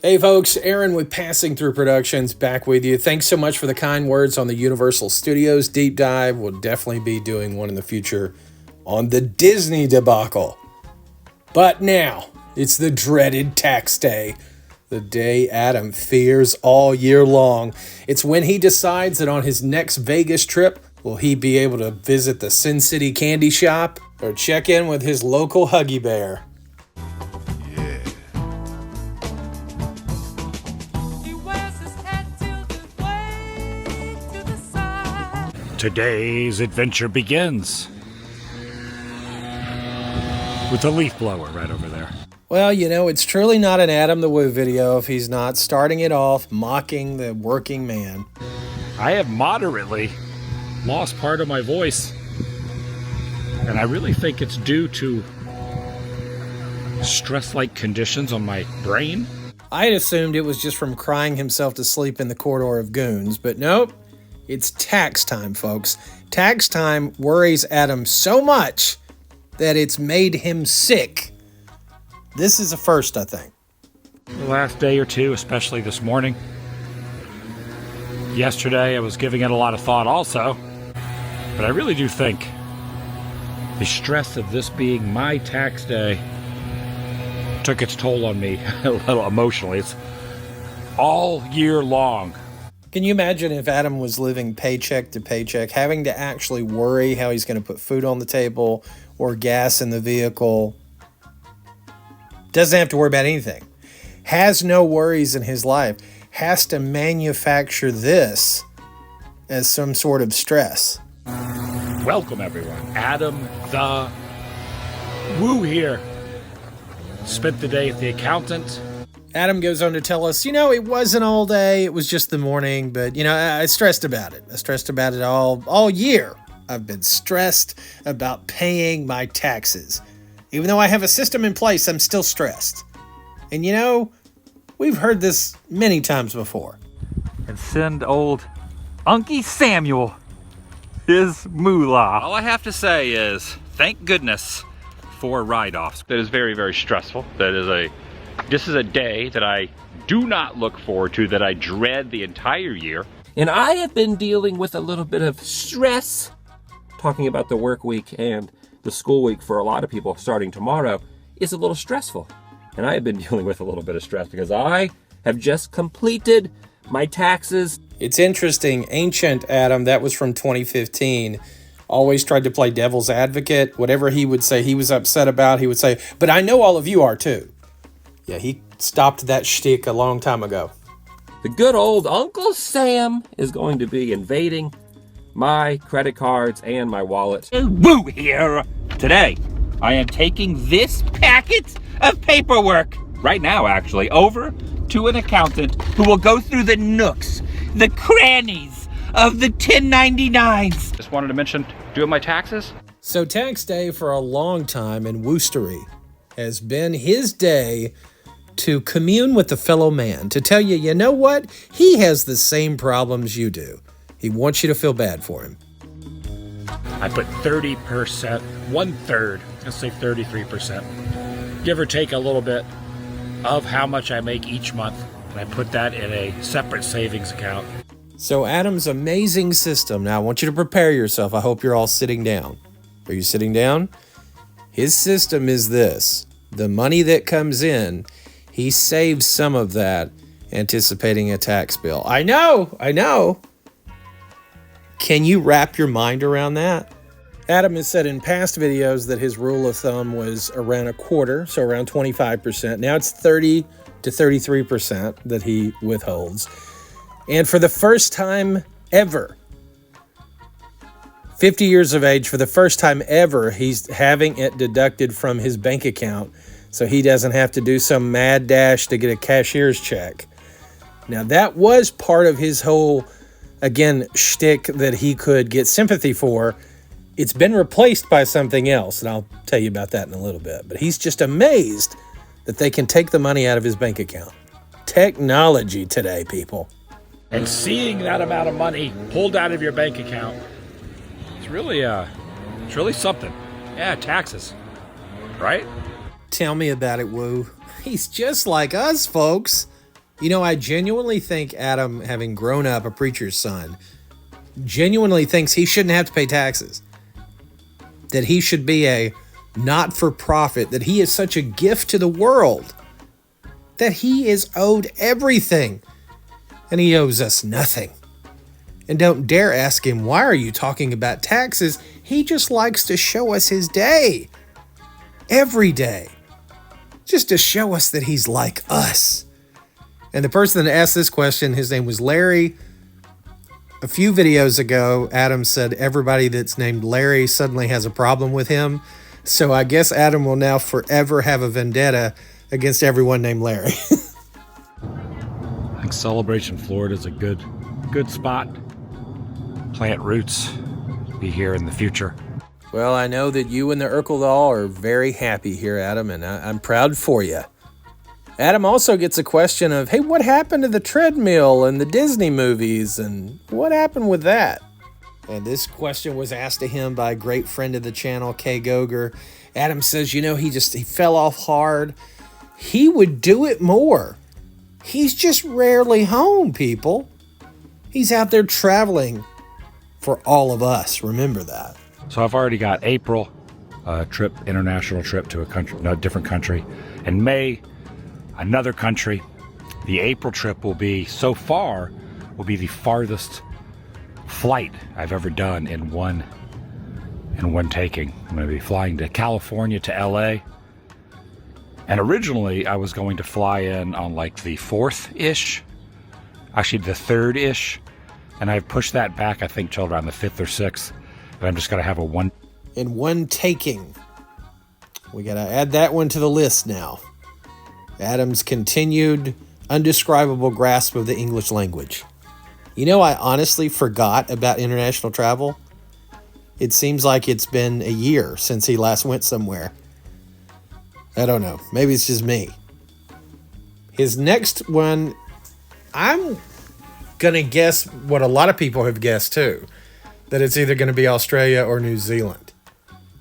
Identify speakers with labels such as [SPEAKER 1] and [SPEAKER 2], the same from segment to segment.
[SPEAKER 1] Hey folks, Aaron with Passing Through Productions back with you. Thanks so much for the kind words on the Universal Studios deep dive. We'll definitely be doing one in the future on the Disney debacle. But now, it's the dreaded tax day. The day Adam fears all year long. It's when he decides that on his next Vegas trip, will he be able to visit the Sin City candy shop or check in with his local Huggy Bear.
[SPEAKER 2] Today's adventure begins with a leaf blower right over there.
[SPEAKER 1] Well, you know, it's truly not an Adam the Woo video if he's not starting it off mocking the working man.
[SPEAKER 2] I have moderately lost part of my voice, and I really think it's due to stress-like conditions on my brain.
[SPEAKER 1] I had assumed it was just from crying himself to sleep in the corridor of goons, but nope. It's tax time, folks. Tax time worries Adam so much that it's made him sick. This is a first, I think.
[SPEAKER 2] The last day or two, especially this morning. Yesterday, I was giving it a lot of thought also. But I really do think the stress of this being my tax day took its toll on me a little emotionally. It's all year long.
[SPEAKER 1] Can you imagine if Adam was living paycheck to paycheck, having to actually worry how he's going to put food on the table or gas in the vehicle? Doesn't have to worry about anything. Has no worries in his life. Has to manufacture this as some sort of stress.
[SPEAKER 2] Welcome, everyone. Adam the Woo here. Spent the day at the accountant.
[SPEAKER 1] Adam goes on to tell us, you know, it wasn't all day. It was just the morning. But, you know, I stressed about it. I stressed about it all year. I've been stressed about paying my taxes. Even though I have a system in place, I'm still stressed. And, you know, we've heard this many times before.
[SPEAKER 3] And send old Unky Samuel his moolah.
[SPEAKER 4] All I have to say is, thank goodness for write-offs. That is very, very stressful. This is a day that I do not look forward to, that I dread the entire year.
[SPEAKER 3] And I have been dealing with a little bit of stress, talking about the work week and the school week for a lot of people starting tomorrow is a little stressful. And I have been dealing with a little bit of stress because I have just completed my taxes.
[SPEAKER 1] It's interesting. Ancient Adam, that was from 2015, always tried to play devil's advocate. Whatever he would say he was upset about, he would say, but I know all of you are too. Yeah, he stopped that shtick a long time ago.
[SPEAKER 3] The good old Uncle Sam is going to be invading my credit cards and my wallet.
[SPEAKER 4] Woo here! Today, I am taking this packet of paperwork, right now actually, over to an accountant who will go through the nooks, the crannies of the 1099s. Just wanted to mention doing my taxes.
[SPEAKER 1] So tax day for a long time in Woostery has been his day to commune with the fellow man, to tell you, you know what? He has the same problems you do. He wants you to feel bad for him.
[SPEAKER 2] I put 30%, 1/3, let's say 33%, give or take a little bit of how much I make each month. And I put that in a separate savings account.
[SPEAKER 1] So Adam's amazing system. Now I want you to prepare yourself. I hope you're all sitting down. Are you sitting down? His system is this. The money that comes in, he saves some of that anticipating a tax bill. I know. Can you wrap your mind around that? Adam has said in past videos that his rule of thumb was around a quarter, so around 25%. Now it's 30 to 33% that he withholds. And for the first time ever, 50 years of age, for the first time ever, he's having it deducted from his bank account so he doesn't have to do some mad dash to get a cashier's check. Now, that was part of his whole, again, shtick that he could get sympathy for. It's been replaced by something else, and I'll tell you about that in a little bit. But he's just amazed that they can take the money out of his bank account. Technology today, people.
[SPEAKER 2] And seeing that amount of money pulled out of your bank account, it's really something. Yeah, taxes, right?
[SPEAKER 1] Tell me about it, Woo. He's just like us, folks. You know, I genuinely think Adam, having grown up a preacher's son, genuinely thinks he shouldn't have to pay taxes. That he should be a not-for-profit, that he is such a gift to the world, that he is owed everything, and he owes us nothing. And don't dare ask him, why are you talking about taxes? He just likes to show us his day. Every day. Just to show us that he's like us. And the person that asked this question, his name was Larry. A few videos ago, Adam said everybody that's named Larry suddenly has a problem with him. So I guess Adam will now forever have a vendetta against everyone named Larry.
[SPEAKER 2] I think Celebration, Florida is a good spot. Plant roots, be here in the future.
[SPEAKER 1] Well, I know that you and the Urkeldal are very happy here, Adam, and I'm proud for you. Adam also gets a question of, hey, what happened to the treadmill and the Disney movies, and what happened with that? And this question was asked to him by a great friend of the channel, Kay Goger. Adam says, you know, he fell off hard. He would do it more. He's just rarely home, people. He's out there traveling for all of us. Remember that.
[SPEAKER 2] So I've already got April, international trip to a different country. And May, another country. The April trip will be the farthest flight I've ever done in one taking. I'm going to be flying to California to LA. And originally I was going to fly in on like the 4th-ish, actually the 3rd-ish. And I've pushed that back, I think, till around the 5th or 6th. But I'm just going to have
[SPEAKER 1] one taking. We got to add that one to the list now. Adam's continued undescribable grasp of the English language. You know, I honestly forgot about international travel. It seems like it's been a year since he last went somewhere. I don't know. Maybe it's just me. His next one, I'm going to guess what a lot of people have guessed too. That it's either going to be Australia or New Zealand.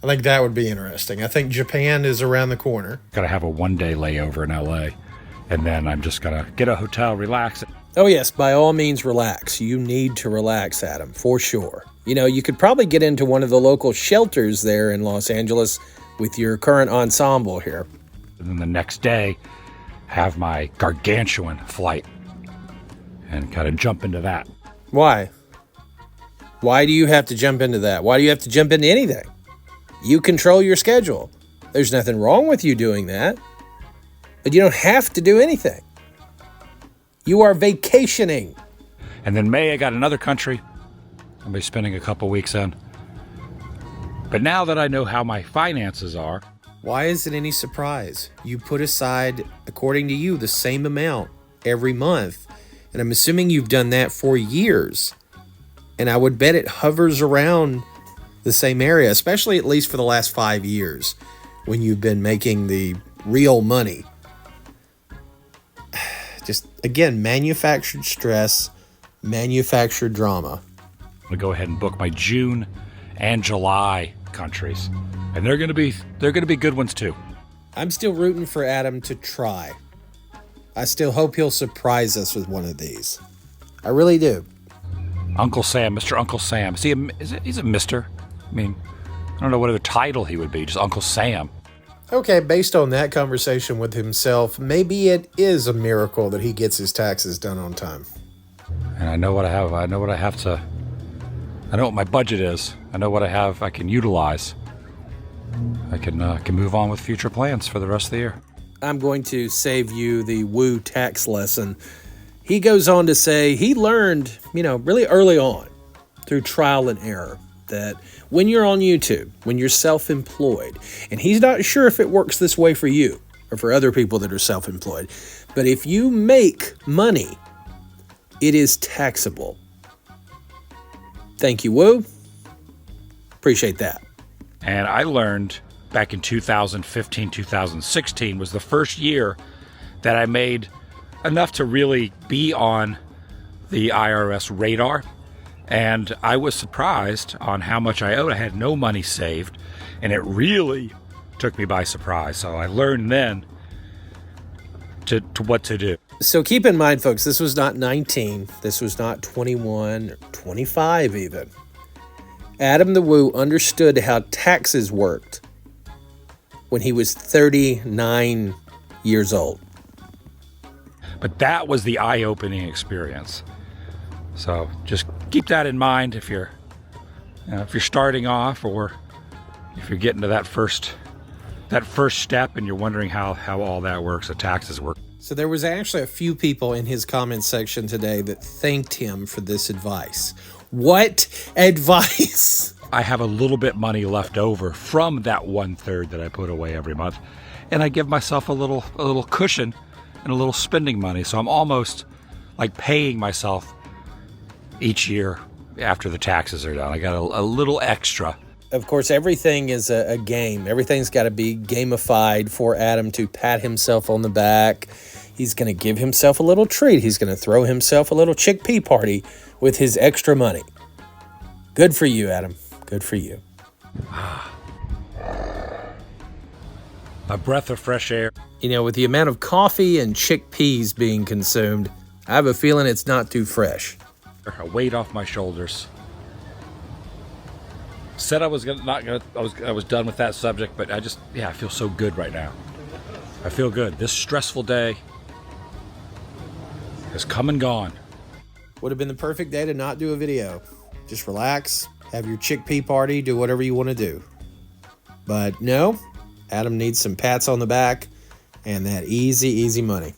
[SPEAKER 1] I think that would be interesting. I think Japan is around the corner.
[SPEAKER 2] Got to have a one-day layover in LA. And then I'm just going to get a hotel, relax.
[SPEAKER 1] Oh yes, by all means relax. You need to relax, Adam, for sure. You know, you could probably get into one of the local shelters there in Los Angeles with your current ensemble here.
[SPEAKER 2] And then the next day, have my gargantuan flight. And kind of jump into that.
[SPEAKER 1] Why? Why do you have to jump into that? Why do you have to jump into anything? You control your schedule. There's nothing wrong with you doing that. But you don't have to do anything. You are vacationing.
[SPEAKER 2] And then May, I got another country. I'll be spending a couple weeks in. But now that I know how my finances are...
[SPEAKER 1] Why is it any surprise? You put aside, according to you, the same amount every month. And I'm assuming you've done that for years. And I would bet it hovers around the same area, especially at least for the last 5 years when you've been making the real money. Just, again, manufactured stress, manufactured drama.
[SPEAKER 2] I'm going to go ahead and book my June and July countries. And they're going to be good ones too.
[SPEAKER 1] I'm still rooting for Adam to try. I still hope he'll surprise us with one of these. I really do.
[SPEAKER 2] Uncle Sam, Mr. Uncle Sam. He's a Mr. I mean, I don't know what other title he would be, just Uncle Sam.
[SPEAKER 1] Okay, based on that conversation with himself, maybe it is a miracle that he gets his taxes done on time.
[SPEAKER 2] And I know what I have. I know what my budget is. I know what I have I can utilize. I can move on with future plans for the rest of the year.
[SPEAKER 1] I'm going to save you the woo tax lesson. He goes on to say he learned, really early on through trial and error that when you're on YouTube, when you're self-employed, and he's not sure if it works this way for you or for other people that are self-employed, but if you make money, it is taxable. Thank you, Woo. Appreciate that.
[SPEAKER 2] And I learned back in 2015, 2016 was the first year that I made enough to really be on the IRS radar. And I was surprised on how much I owed. I had no money saved, and it really took me by surprise. So I learned then to what to do.
[SPEAKER 1] So keep in mind, folks, this was not 19. This was not 21 or 25 even. Adam the Woo understood how taxes worked when he was 39 years old.
[SPEAKER 2] But that was the eye-opening experience. So just keep that in mind if you're starting off, or if you're getting to that first step and you're wondering how all that works, the taxes work.
[SPEAKER 1] So there was actually a few people in his comment section today that thanked him for this advice. What advice?
[SPEAKER 2] I have a little bit money left over from that 1/3 that I put away every month, and I give myself a little cushion and a little spending money. So I'm almost like paying myself each year after the taxes are done. I got a little extra.
[SPEAKER 1] Of course, everything is a game. Everything's got to be gamified for Adam to pat himself on the back. He's going to give himself a little treat. He's going to throw himself a little chickpea party with his extra money. Good for you, Adam. Good for you.
[SPEAKER 2] A breath of fresh air.
[SPEAKER 1] You know, with the amount of coffee and chickpeas being consumed, I have a feeling it's not too fresh.
[SPEAKER 2] A weight off my shoulders. Said I was done with that subject, but I feel so good right now. I feel good. This stressful day has come and gone.
[SPEAKER 1] Would have been the perfect day to not do a video. Just relax, have your chickpea party, do whatever you want to do. But no, Adam needs some pats on the back and that easy money.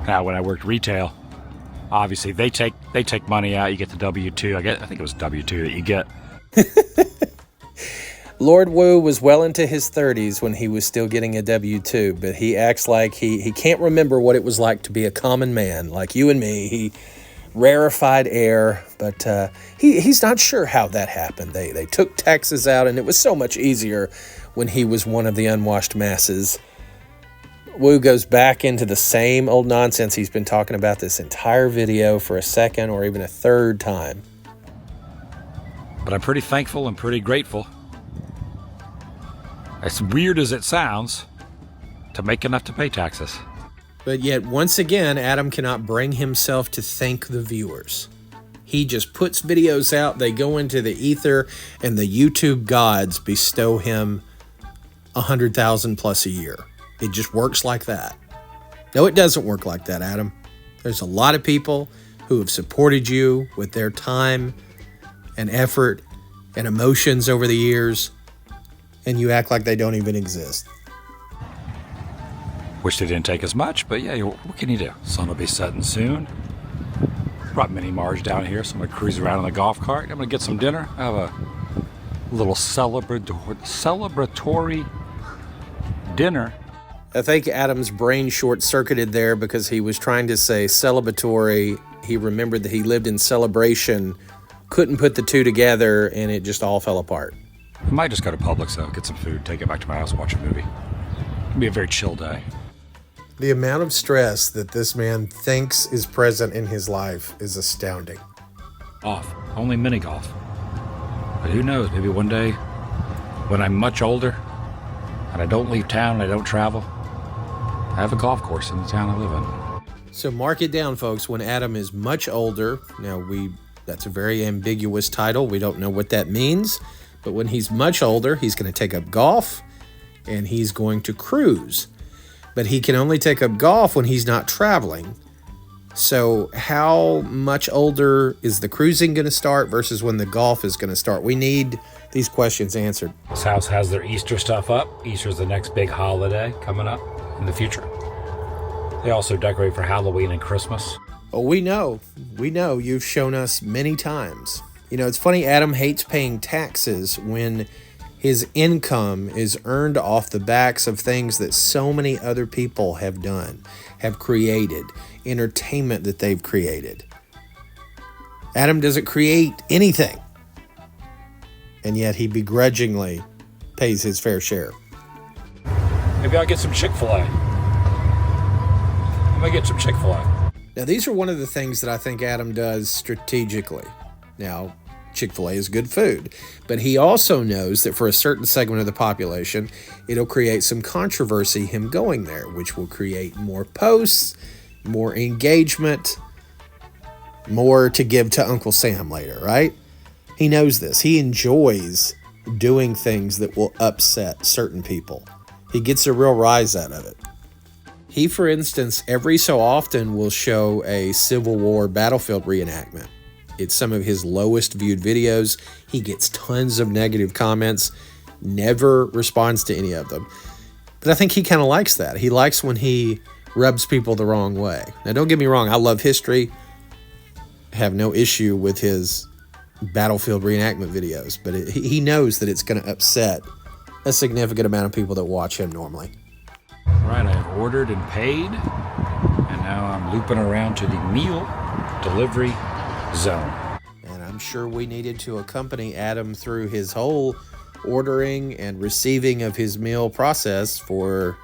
[SPEAKER 2] Now, when I worked retail, obviously they take money out. You get the W2. I think it was W2 that you get.
[SPEAKER 1] Lord Woo was well into his 30s when he was still getting a W2, but he acts like he can't remember what it was like to be a common man like you and me. He rarefied air, but he's not sure how that happened. They took taxes out, and it was so much easier when he was one of the unwashed masses. Woo goes back into the same old nonsense he's been talking about this entire video for a second or even a third time.
[SPEAKER 2] But I'm pretty thankful and pretty grateful, as weird as it sounds, to make enough to pay taxes.
[SPEAKER 1] But yet, once again, Adam cannot bring himself to thank the viewers. He just puts videos out, they go into the ether, and the YouTube gods bestow him 100,000 plus a year. It just works like that. No, it doesn't work like that, Adam. There's a lot of people who have supported you with their time and effort and emotions over the years, and you act like they don't even exist.
[SPEAKER 2] Wish they didn't take as much, but yeah, what can you do? Sun will be setting soon. Brought Mini Marge down here, so I'm going to cruise around in the golf cart. I'm going to get some dinner. I have a little celebratory dinner.
[SPEAKER 1] I think Adam's brain short-circuited there because he was trying to say celebratory. He remembered that he lived in Celebration, couldn't put the two together, and it just all fell apart.
[SPEAKER 2] I might just go to Publix, though, get some food, take it back to my house, watch a movie. It'll be a very chill day.
[SPEAKER 1] The amount of stress that this man thinks is present in his life is astounding.
[SPEAKER 2] Off. Only mini golf. But who knows, maybe one day, when I'm much older, and I don't leave town, and I don't travel, I have a golf course in the town I live in.
[SPEAKER 1] So mark it down, folks, when Adam is much older. Now, that's a very ambiguous title. We don't know what that means. But when he's much older, he's going to take up golf, and he's going to cruise. But he can only take up golf when he's not traveling. So how much older is the cruising going to start versus when the golf is going to start? We need these questions answered.
[SPEAKER 2] This house has their Easter stuff up. Easter's the next big holiday coming up in the future. They also decorate for Halloween and Christmas.
[SPEAKER 1] Oh, we know. You've shown us many times. You know, it's funny, Adam hates paying taxes when his income is earned off the backs of things that so many other people have done, have created, entertainment that they've created. Adam doesn't create anything, and yet he begrudgingly pays his fair share.
[SPEAKER 2] Maybe I'll get some Chick-fil-A. I'm gonna get some Chick-fil-A.
[SPEAKER 1] Now, these are one of the things that I think Adam does strategically. Now, Chick-fil-A is good food. But he also knows that for a certain segment of the population, it'll create some controversy him going there, which will create more posts, more engagement, more to give to Uncle Sam later, right? He knows this. He enjoys doing things that will upset certain people. He gets a real rise out of it. He, for instance, every so often will show a Civil War battlefield reenactment. It's some of his lowest viewed videos. He gets tons of negative comments, never responds to any of them. But I think he kind of likes that. He likes when he rubs people the wrong way. Now, don't get me wrong. I love history. I have no issue with his battlefield reenactment videos, but he knows that it's going to upset a significant amount of people that watch him normally.
[SPEAKER 2] Right, I have ordered and paid, and now I'm looping around to the meal delivery zone.
[SPEAKER 1] And I'm sure we needed to accompany Adam through his whole ordering and receiving of his meal process for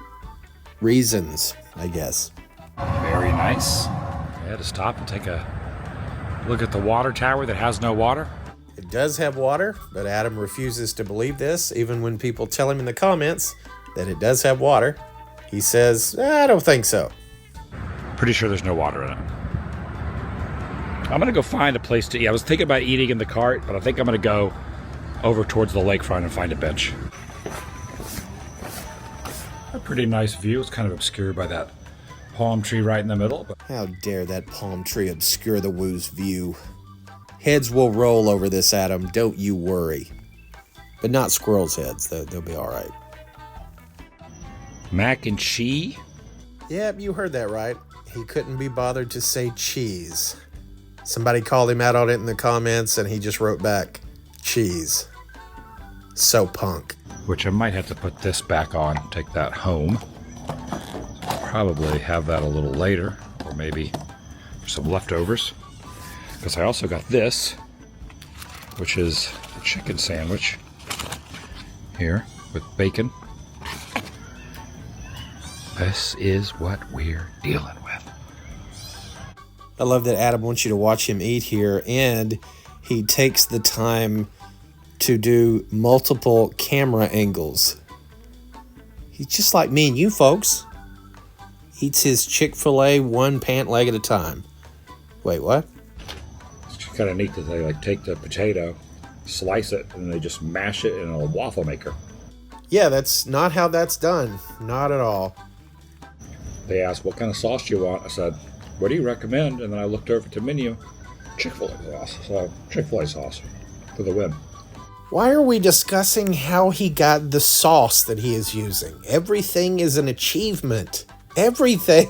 [SPEAKER 1] reasons, I guess.
[SPEAKER 2] Very nice. I had to stop and take a look at the water tower that has no water.
[SPEAKER 1] It does have water, but Adam refuses to believe this, even when people tell him in the comments that it does have water. He says, I don't think so.
[SPEAKER 2] Pretty sure there's no water in it. I'm going to go find a place to eat. I was thinking about eating in the cart, but I think I'm going to go over towards the lakefront and find a bench. A pretty nice view. It's kind of obscured by that palm tree right in the middle. But
[SPEAKER 1] How dare that palm tree obscure the W2’s view. Heads will roll over this, Adam. Don't you worry. But not squirrels' heads. They'll be all right.
[SPEAKER 2] mac and cheese.
[SPEAKER 1] Yep, you heard that right. He couldn't be bothered to say cheese. Somebody called him out on it in the comments, and he just wrote back, cheese. So punk.
[SPEAKER 2] Which I might have to put this back on, take that home. Probably have that a little later, or maybe for some leftovers. Because I also got this, which is a chicken sandwich here with bacon. This is what we're dealing with.
[SPEAKER 1] I love that Adam wants you to watch him eat here, and he takes the time to do multiple camera angles. He's just like me and you folks. Eats his Chick-fil-A one pant leg at a time. Wait, what?
[SPEAKER 2] It's kind of neat that they like take the potato, slice it, and they just mash it in a waffle maker.
[SPEAKER 1] Yeah, that's not how that's done. Not at all.
[SPEAKER 2] They asked, what kind of sauce do you want? I said, what do you recommend? And then I looked over at the menu, Chick-fil-A sauce. So Chick-fil-A sauce for the win.
[SPEAKER 1] Why are we discussing how he got the sauce that he is using? Everything is an achievement. Everything.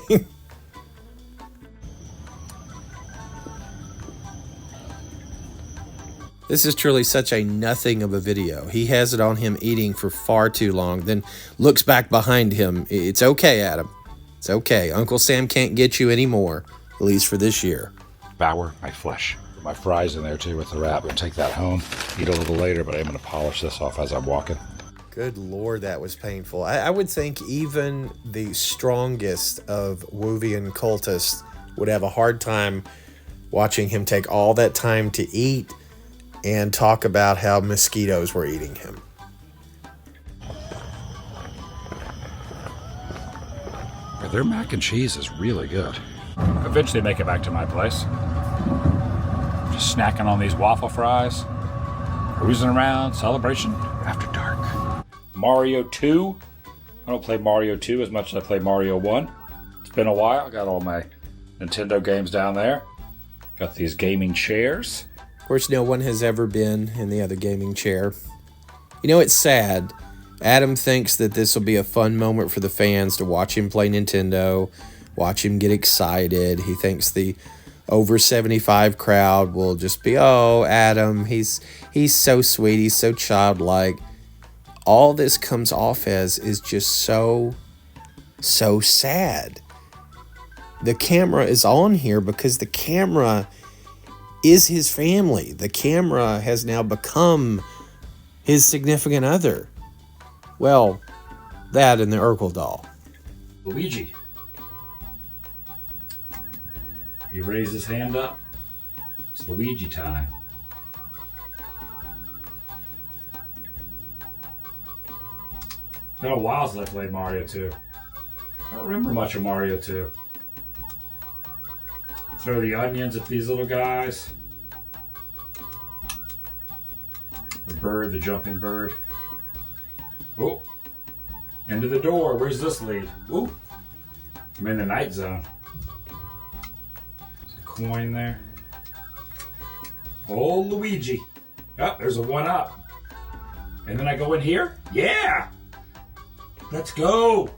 [SPEAKER 1] This is truly such a nothing of a video. He has it on him eating for far too long, then looks back behind him. It's okay, Adam. It's okay. Uncle Sam can't get you anymore, at least for this year.
[SPEAKER 2] Devour my flesh. My fries in there too with the wrap. I'm going to take that home, eat a little later, but I'm going to polish this off as I'm walking.
[SPEAKER 1] Good Lord, that was painful. I would think even the strongest of Wuvian cultists would have a hard time watching him take all that time to eat and talk about how mosquitoes were eating him.
[SPEAKER 2] Their mac and cheese is really good. Eventually make it back to my place. Just snacking on these waffle fries. Cruising around, celebration after dark. Mario 2. I don't play Mario 2 as much as I play Mario 1. It's been a while. I got all my Nintendo games down there. Got these gaming chairs.
[SPEAKER 1] Of course, no one has ever been in the other gaming chair. You know, it's sad. Adam thinks that this will be a fun moment for the fans to watch him play Nintendo, watch him get excited. He thinks the over 75 crowd will just be, oh, Adam, he's so sweet, he's so childlike. All this comes off as is just so sad. The camera is on here because the camera is his family. The camera has now become his significant other. Well, that and the Urkel doll.
[SPEAKER 2] Luigi. He raised his hand up. It's Luigi time. been a while since I played Mario 2. I don't remember much of Mario 2. Throw the onions at these little guys. The bird, the jumping bird. Oh, into the door. Where's this lead? Ooh, I'm in the night zone. There's a coin there. Oh, Luigi. Oh, there's a 1-up. And then I go in here? Yeah! Let's go!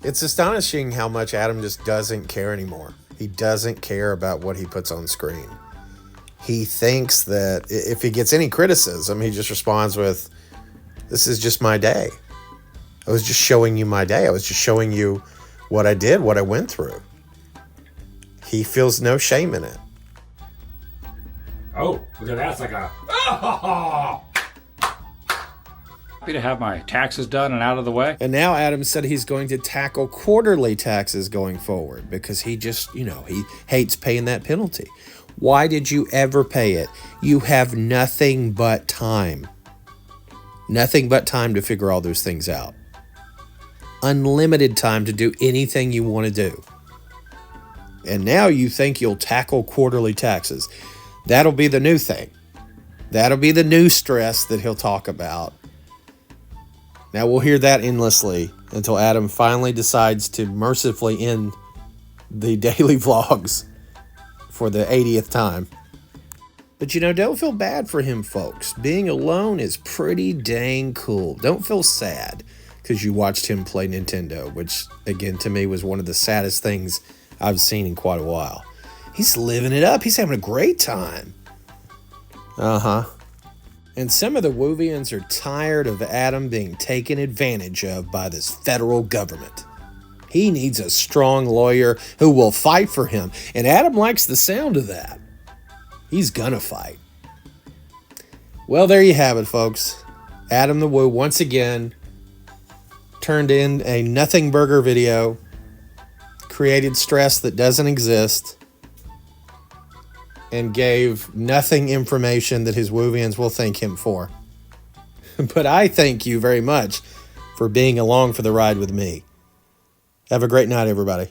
[SPEAKER 1] It's astonishing how much Adam just doesn't care anymore. He doesn't care about what he puts on screen. He thinks that if he gets any criticism, he just responds with, "This is just my day. I was just showing you my day. I was just showing you what I did, what I went through." He feels no shame in it.
[SPEAKER 2] Oh, look at that. It's like a... Oh! Happy to have my taxes done and out of the way.
[SPEAKER 1] And now Adam said he's going to tackle quarterly taxes going forward because he just, he hates paying that penalty. Why did you ever pay it? You have nothing but time. Nothing but time to figure all those things out. Unlimited time to do anything you want to do. And now you think you'll tackle quarterly taxes. That'll be the new thing. That'll be the new stress that he'll talk about. Now we'll hear that endlessly until Adam finally decides to mercifully end the daily vlogs for the 80th time. But don't feel bad for him, folks. Being alone is pretty dang cool. Don't feel sad because you watched him play Nintendo, which, again, to me was one of the saddest things I've seen in quite a while. He's living it up. He's having a great time. Uh-huh. And some of the Woovians are tired of Adam being taken advantage of by this federal government. He needs a strong lawyer who will fight for him, and Adam likes the sound of that. He's gonna fight. Well, there you have it, folks. Adam the Woo once again turned in a nothing burger video, created stress that doesn't exist, and gave nothing information that his Woovians will thank him for. But I thank you very much for being along for the ride with me. Have a great night, everybody.